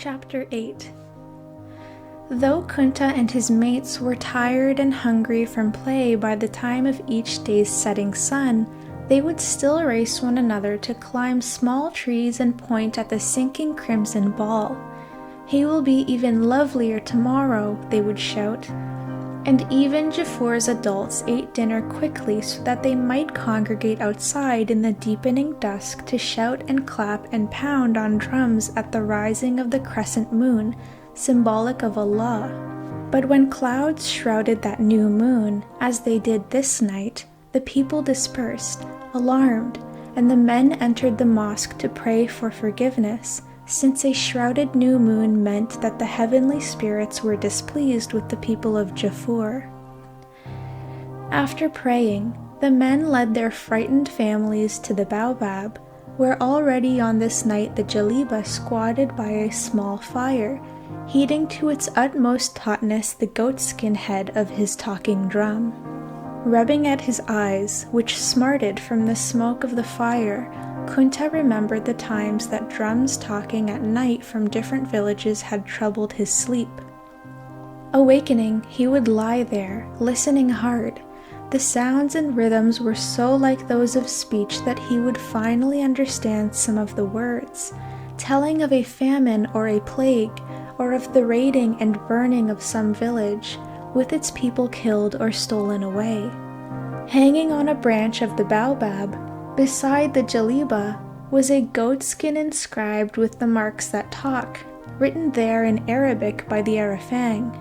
Chapter 8. Though Kunta and his mates were tired and hungry from play by the time of each day's setting sun, they would still race one another to climb small trees and point at the sinking crimson ball. "He will be even lovelier tomorrow," they would shout. And even Jafour's adults ate dinner quickly so that they might congregate outside in the deepening dusk to shout and clap and pound on drums at the rising of the crescent moon, symbolic of Allah. But when clouds shrouded that new moon, as they did this night, the people dispersed, alarmed, and the men entered the mosque to pray for forgiveness, since a shrouded new moon meant that the heavenly spirits were displeased with the people of Jafour. After praying, the men led their frightened families to the baobab, where already on this night the Jaliba squatted by a small fire, heating to its utmost tautness the goatskin head of his talking drum. Rubbing at his eyes, which smarted from the smoke of the fire, Kunta remembered the times that drums talking at night from different villages had troubled his sleep. Awakening, he would lie there, listening hard. The sounds and rhythms were so like those of speech that he would finally understand some of the words, telling of a famine or a plague, or of the raiding and burning of some village, with its people killed or stolen away. Hanging on a branch of the baobab, beside the Jaliba, was a goatskin inscribed with the marks that talk, written there in Arabic by the Arafang.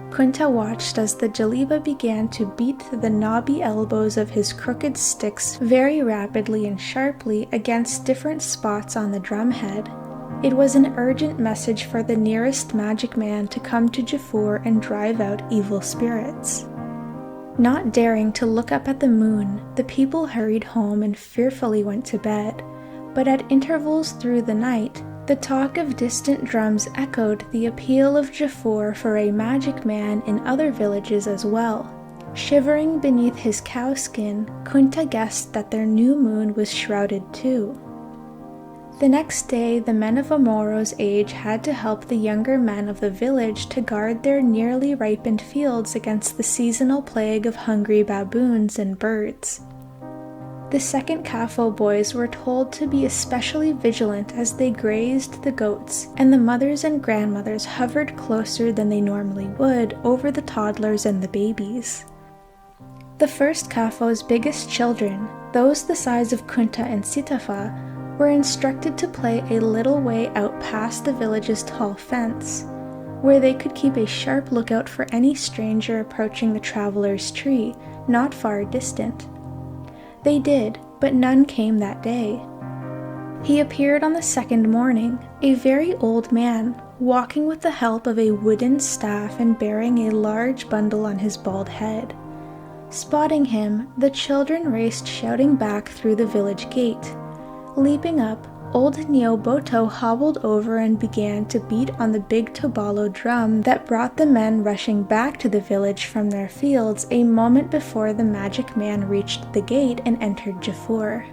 Kunta watched as the Jaliba began to beat the knobby elbows of his crooked sticks very rapidly and sharply against different spots on the drumhead. It was an urgent message for the nearest magic man to come to Jafour and drive out evil spirits. Not daring to look up at the moon, the people hurried home and fearfully went to bed, but at intervals through the night, the talk of distant drums echoed the appeal of Jafour for a magic man in other villages as well. Shivering beneath his cowskin, Kunta guessed that their new moon was shrouded too. The next day, the men of Amoro's age had to help the younger men of the village to guard their nearly ripened fields against the seasonal plague of hungry baboons and birds. The second Kafo boys were told to be especially vigilant as they grazed the goats, and the mothers and grandmothers hovered closer than they normally would over the toddlers and the babies. The first Kafo's biggest children, those the size of Kunta and Sitafa, were instructed to play a little way out past the village's tall fence, where they could keep a sharp lookout for any stranger approaching the traveler's tree, not far distant. They did, but none came that day. He appeared on the second morning, a very old man, walking with the help of a wooden staff and bearing a large bundle on his bald head. Spotting him, the children raced shouting back through the village gate. Leaping up, old Nioboto hobbled over and began to beat on the big tobalo drum that brought the men rushing back to the village from their fields a moment before the magic man reached the gate and entered Jafour.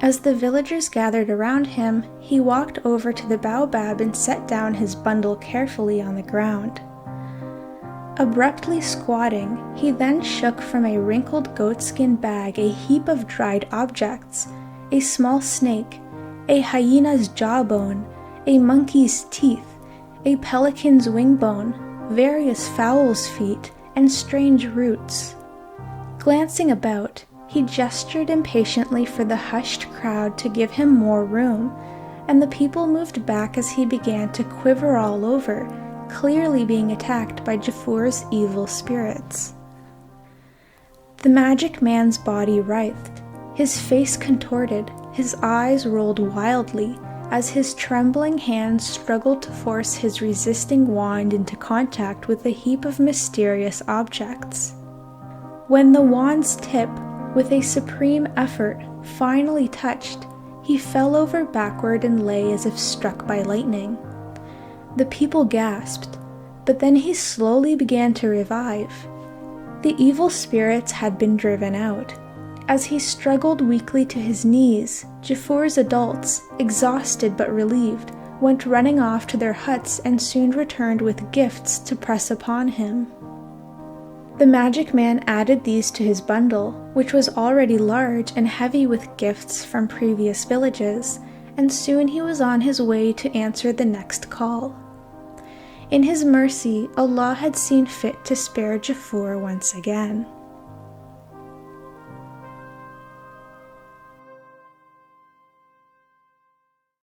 As the villagers gathered around him, he walked over to the baobab and set down his bundle carefully on the ground. Abruptly squatting, he then shook from a wrinkled goatskin bag a heap of dried objects: a small snake, a hyena's jawbone, a monkey's teeth, a pelican's wingbone, various fowls' feet, and strange roots. Glancing about, he gestured impatiently for the hushed crowd to give him more room, and the people moved back as he began to quiver all over, clearly being attacked by Jafour's evil spirits. The magic man's body writhed. His face contorted, his eyes rolled wildly, as his trembling hands struggled to force his resisting wand into contact with a heap of mysterious objects. When the wand's tip, with a supreme effort, finally touched, he fell over backward and lay as if struck by lightning. The people gasped, but then he slowly began to revive. The evil spirits had been driven out. As he struggled weakly to his knees, Jafour's adults, exhausted but relieved, went running off to their huts and soon returned with gifts to press upon him. The magic man added these to his bundle, which was already large and heavy with gifts from previous villages, and soon he was on his way to answer the next call. In his mercy, Allah had seen fit to spare Jafur once again.